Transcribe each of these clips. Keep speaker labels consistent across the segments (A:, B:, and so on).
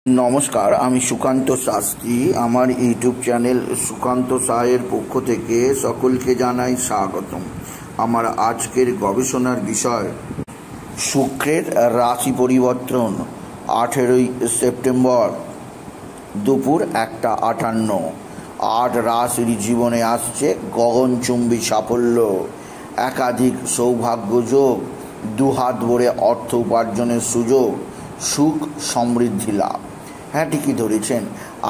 A: নমস্কার, আমি সুকান্ত শাস্ত্রী। আমার ইউটিউব চ্যানেল সুকান্ত সাহের পক্ষ থেকে সকলকে জানাই স্বাগতম। আমার আজকের গবেষণার বিষয় শুক্রের রাশি পরিবর্তন 18 সেপ্টেম্বর দুপুর 1:58। 8 রাশির জীবনে আসছে গগনচুম্বী সাফল্য, একাধিক সৌভাগ্য যোগ, দুহাত ভরে অর্থ উপার্জনের সুযোগ, সুখ সমৃদ্ধি লাভ। হ্যাঁ, ঠিকই ধরেছেন।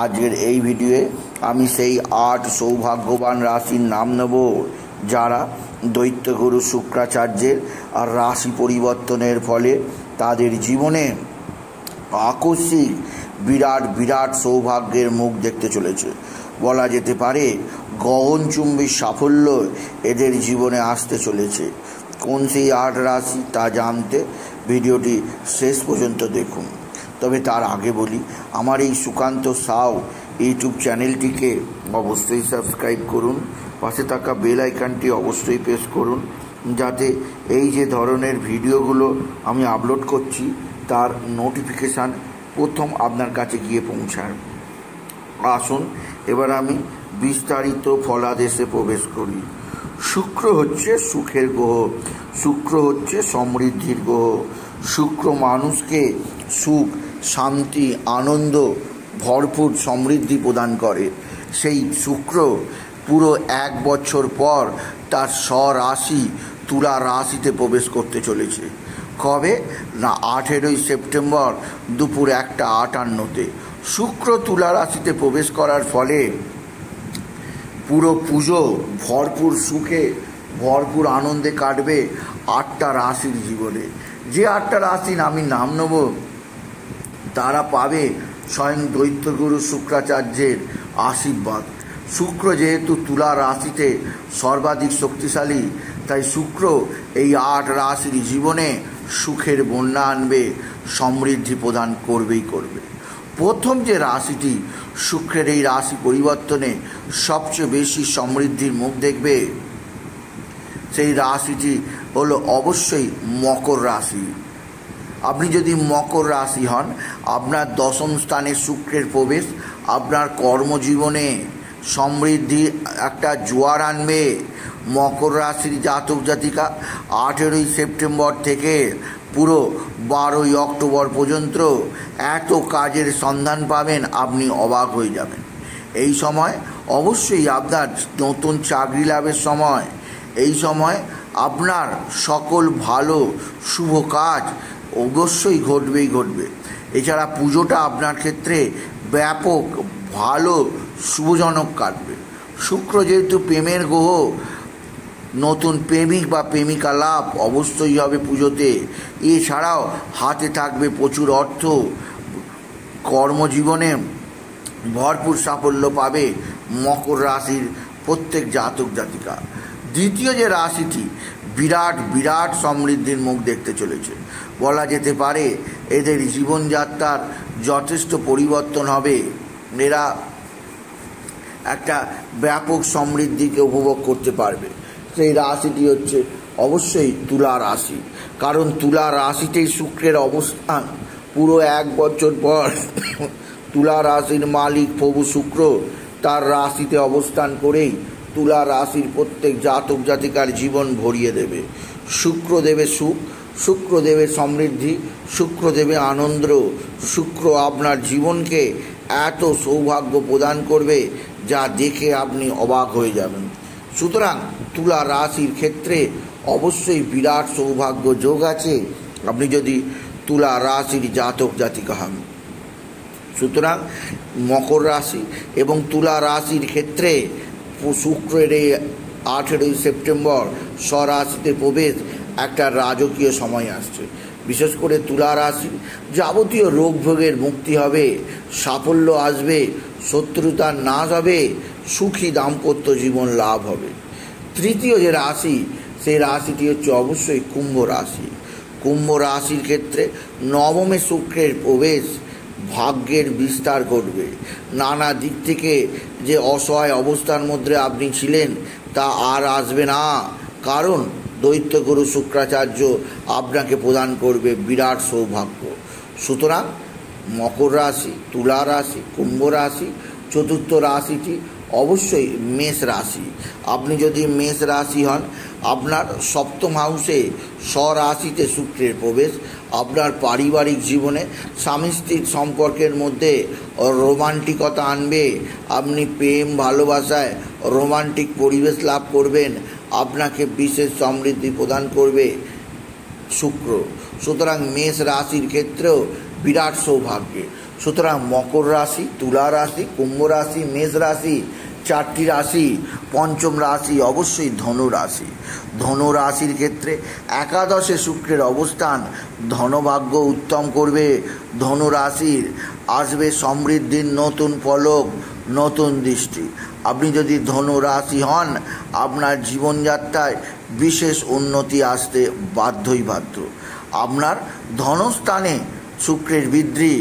A: আজকের এই ভিডিওয়ে আমি সেই 8 সৌভাগ্যবান রাশির নাম নেব যারা দৈত্যগুরু শুক্রাচার্যের আর রাশি পরিবর্তনের ফলে তাদের জীবনে আকস্মিক বিরাট সৌভাগ্যের মুখ দেখতে চলেছে। বলা যেতে পারে গগনচুম্বী সাফল্য এদের জীবনে আসতে চলেছে। কোন সেই 8 রাশি তা জানতে ভিডিওটি শেষ পর্যন্ত দেখুন। তবে তার আগে বলি, আমার এই সুকান্ত সাউ ইউটিউব চ্যানেলটিকে অবশ্যই সাবস্ক্রাইব করুন, পাশে থাকা বেল আইকনটি অবশ্যই প্রেস করুন, যাতে এই যে ধরনের ভিডিওগুলো আমি আপলোড করছি তার নোটিফিকেশান প্রথম আপনার কাছে গিয়ে পৌঁছায়। আসুন এবার আমি বিস্তারিত ফলাদেশে প্রবেশ করি। শুক্র হচ্ছে সুখের গ্রহ, শুক্র হচ্ছে সমৃদ্ধির গ্রহ। শুক্র মানুষকে সুখ, শান্তি, আনন্দ, ভরপুর সমৃদ্ধি প্রদান করে। সেই শুক্র পুরো 1 বছর পর তার স্বরাশি তুলা রাশিতে প্রবেশ করতে চলেছে। কবে না 18 সেপ্টেম্বর দুপুর 1:58। শুক্র তুলা রাশিতে প্রবেশ করার ফলে পুরো পুজো ভরপুর সুখে, ভরপুর আনন্দে কাটবে 8টা রাশির জীবনে। যে 8টা রাশির আমি নাম নেব তারা পাবে স্বয়ং দৈত্যগুরু শুক্রাচার্যের আশীর্বাদ। শুক্র যেহেতু তুলা রাশিতে সর্বাধিক শক্তিশালী, তাই শুক্র এই 8 রাশির জীবনে সুখের বন্যা আনবে, সমৃদ্ধি প্রদান করবেই করবে। প্রথম যে রাশিটি শুক্রের এই রাশি পরিবর্তনে সবচেয়ে বেশি সমৃদ্ধির মুখ দেখবে, সেই রাশিটি হলো অবশ্যই মকর রাশি। আপনি যদি মকর রাশি হন, আপনার 10ম স্থানে শুক্রের প্রবেশ আপনার কর্মজীবনে সমৃদ্ধি একটা জোয়ার আনবে। মকর রাশির জাতক জাতিকা 18 সেপ্টেম্বর থেকে পুরো 12 অক্টোবর পর্যন্ত এত কাজের সন্ধান পাবেন, আপনি অবাক হয়ে যাবেন। এই সময় অবশ্যই আপনার নতুন চাকরি লাভের সময়। এই সময় আপনার সকল ভালো শুভ কাজ অবশ্যই ঘটবে। এছাড়া পুজোটা আপনার ক্ষেত্রে ব্যাপক ভালো শুভজনক কাটবে। শুক্র যেহেতু প্রেমের গ্রহ, নতুন প্রেমিক বা প্রেমিকা লাভ অবশ্যই হবে পুজোতে। এছাড়াও হাতে থাকবে প্রচুর অর্থ, কর্মজীবনে ভরপুর সাফল্য পাবে মকর রাশির প্রত্যেক জাতক জাতিকা। দ্বিতীয় যে রাশিটি বিরাট সমৃদ্ধির মুখ দেখতে চলেছে। বলা যেতে পারে এদের জীবনযাত্রার যথেষ্ট পরিবর্তন হবে। এরা একটা ব্যাপক সমৃদ্ধিকে উপভোগ করতে পারবে। সেই রাশিটি হচ্ছে অবশ্যই তুলা রাশি। কারণ তুলা রাশিতেই শুক্রের অবস্থান। পুরো 1 বছর পর তুলা রাশির মালিক প্রভু শুক্র তার রাশিতে অবস্থান করেই তুলা রাশির প্রত্যেক জাতক জাতিকার জীবন ভরিয়ে দেবে। শুক্র দেবে সুখ, শুক্র দেবে সমৃদ্ধি, শুক্র দেবে আনন্দ। শুক্র আপনার জীবনকে এত সৌভাগ্য প্রদান করবে যা দেখে আপনি অবাক হয়ে যাবেন। সুতরাং তুলা রাশির ক্ষেত্রে অবশ্যই বিরাট সৌভাগ্য যোগ আছে আপনি যদি তুলা রাশির জাতক জাতিকা হন। সুতরাং মকর রাশি এবং তুলা রাশির ক্ষেত্রে শুক্রের এই 18 সেপ্টেম্বর স্বরাশিতে প্রবেশ একটা রাজকীয় সময় আসছে। বিশেষ করে তুলা রাশি যাবতীয় রোগ ভোগের মুক্তি হবে, সাফল্য আসবে, শত্রুতার নাশ হবে, সুখী দাম্পত্য জীবন লাভ হবে। তৃতীয় যে রাশি, সেই রাশিটি হচ্ছে অবশ্যই কুম্ভ রাশি। কুম্ভ রাশির ক্ষেত্রে 9মে শুক্রের প্রবেশ ভাগ্যের বিস্তার ঘটবে। নানা দিক থেকে যে অসহায় অবস্থার মধ্যে আপনি ছিলেন তা আর আসবে না, কারণ দৈত্যগুরু শুক্রাচার্য আপনাকে প্রদান করবে বিরাট সৌভাগ্য। সুতরাং মকর রাশি, তুলা রাশি, কুম্ভ রাশি, চতুর্থ রাশিটি অবশ্যই মেষ রাশি। আপনি যদি মেষ রাশি হন, আপনার সপ্তম হাউসে স্বরাশিতে শুক্রের প্রবেশ আপনার পারিবারিক জীবনে স্বামী স্ত্রীর সম্পর্কের মধ্যে রোমান্টিকতা আনবে। আপনি প্রেম ভালোবাসায় রোমান্টিক পরিবেশ লাভ করবেন। আপনাকে বিশেষ সমৃদ্ধি প্রদান করবে শুক্র। সুতরাং মেষ রাশির ক্ষেত্রেও বিরাট সৌভাগ্য। সুতরাং মকর রাশি, তুলা রাশি, কুম্ভ রাশি, মেষ রাশি, চারটি রাশি। পঞ্চম রাশি অবশ্যই ধনু রাশি। ধনু রাশির ক্ষেত্রে একাদশে শুক্রের অবস্থান ধনভাগ্য উত্তম করবে। ধনু রাশির আসবে সমৃদ্ধির নতুন পলক, নতুন দৃষ্টি। আপনি যদি ধনু রাশি হন, আপনার জীবনযাত্রায় বিশেষ উন্নতি আসতে বাধ্যই বাধ্য। আপনার ধনস্থানে শুক্রের বৃদ্ধি,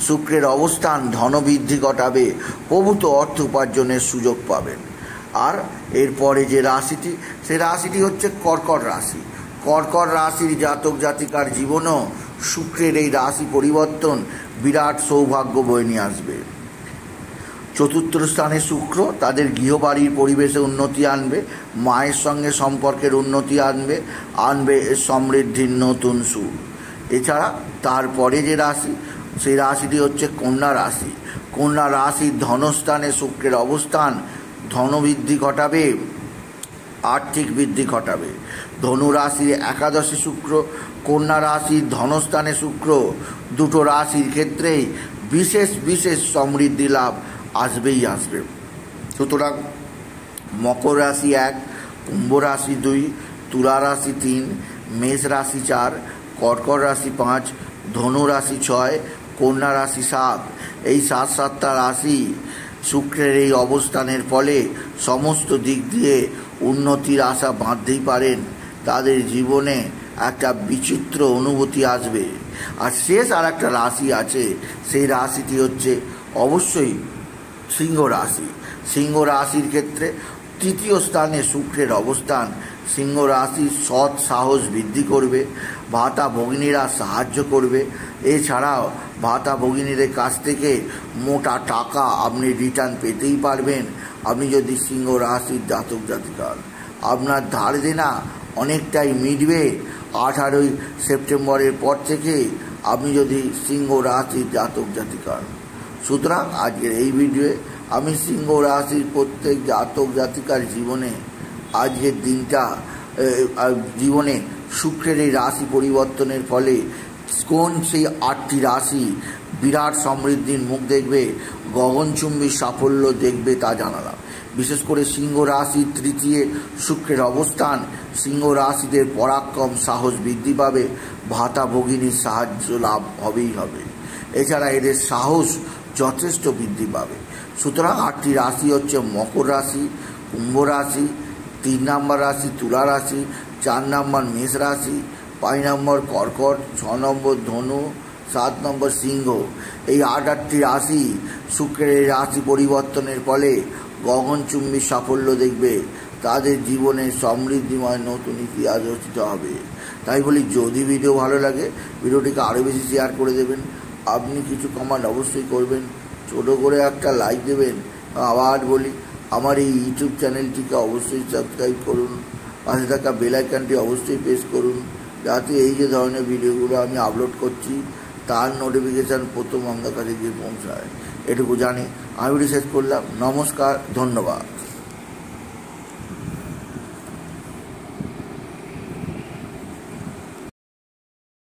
A: শুক্রের অবস্থান ধনবৃদ্ধি ঘটাবে, প্রভূত অর্থ উপার্জনের সুযোগ পাবেন। আর এরপরে যে রাশিটি, সে রাশিটি হচ্ছে কর্কট রাশি। কর্কট রাশির জাতক জাতিকার জীবনও শুক্রের এই রাশি পরিবর্তন বিরাট সৌভাগ্য বয়ে নিয়ে আসবে। চতুর্থ স্থানে শুক্র তাদের গৃহবাড়ির পরিবেশে উন্নতি আনবে, মায়ের সঙ্গে সম্পর্কের উন্নতি আনবে সমৃদ্ধির নতুন সুর। এছাড়া তারপরে যে রাশি, সেই রাশিটি হচ্ছে কন্যা রাশি। কন্যা রাশির ধনস্থানে শুক্রের অবস্থান ধনবৃদ্ধি ঘটাবে, আর্থিক বৃদ্ধি ঘটাবে। ধনু রাশির একাদশে শুক্র, কন্যা রাশির ধনস্থানে শুক্র, দুটো রাশির ক্ষেত্রেই বিশেষ বিশেষ সমৃদ্ধি লাভ আসবেই আসবে। সুতরাং মকর রাশি 1, কুম্ভ রাশি 2, তুলা রাশি 3, মেষ রাশি 4, কর্কট রাশি 5, ধনু রাশি 6, কন্যা রাশি 7। এই 7টা রাশি শুক্রের এই অবস্থানের ফলে সমস্ত দিক দিয়ে উন্নতির আশা বাঁধতেই পারেন। তাদের জীবনে একটা বিচিত্র অনুভূতি আসবে। আর শেষ আর একটা রাশি আছে, সেই রাশিটি হচ্ছে অবশ্যই সিংহ রাশি। সিংহ রাশির ক্ষেত্রে তৃতীয় স্থানে শুক্রের অবস্থান সিংহ রাশির সৎ সাহস বৃদ্ধি করবে, ভাতা ভগিনীরা সাহায্য করবে। এছাড়াও ভাতা ভগিনীদের কাছ থেকে মোটা টাকা আপনি রিটার্ন পেতেই পারবেন। আপনি যদি সিংহ রাশির জাতক জাতিকা, আপনার ধার দেনা অনেকটাই মিটবে 18ই সেপ্টেম্বরের পর থেকে, আপনি যদি সিংহ রাশির জাতক জাতিকা। সুতরাং আজকের এই ভিডিওয়ে আমি সিংহ রাশির প্রত্যেক জাতক জাতিকার জীবনে আজকের দিনটা জীবনে শুক্রের এই রাশি পরিবর্তনের ফলে কোন সেই 8টি রাশি বিরাট সমৃদ্ধির মুখ দেখবে, গগনচুম্বী সাফল্য দেখবে তা জানালাম। বিশেষ করে সিংহ রাশির তৃতীয় শুক্রের অবস্থান সিংহ রাশিদের পরাক্রম সাহস বৃদ্ধি পাবে, ভাতা ভগিনীর সাহায্য লাভ হবেই হবে। এছাড়া এদের সাহস যথেষ্ট বৃদ্ধি পাবে। সুতরাং 8টি রাশি হচ্ছে মকর রাশি, কুম্ভ রাশি, 3 নম্বর রাশি তুলা রাশি, 4 নম্বর মেষ রাশি, 5 নম্বর কর্কট, 6 নম্বর ধনু, 7 নম্বর সিংহ। এই 8টি রাশি শুক্রের এই রাশি পরিবর্তনের ফলে গগনচুম্বী সাফল্য দেখবে, তাদের জীবনে সমৃদ্ধিময় নতুন ইতিহাস রচিত হবে। তাই বলি, যদি ভিডিও ভালো লাগে ভিডিওটিকে আরও বেশি শেয়ার করে দেবেন। আপনি কিছু কমেন্ট অবশ্যই করবেন, ছোটো করে একটা লাইক দেবেন। আবার বলি, আমার এই ইউটিউব চ্যানেলটিকে অবশ্যই সাবস্ক্রাইব করুন, পাশে থাকা বেল আইকনটি অবশ্যই প্রেস করুন, যাতে এই যে ধরনের ভিডিওগুলো আমি আপলোড করছি তার নোটিফিকেশান প্রথম আপনার কাছে গিয়ে পৌঁছায়। এটুকু জানি আমি শেষ করলাম। নমস্কার, ধন্যবাদ।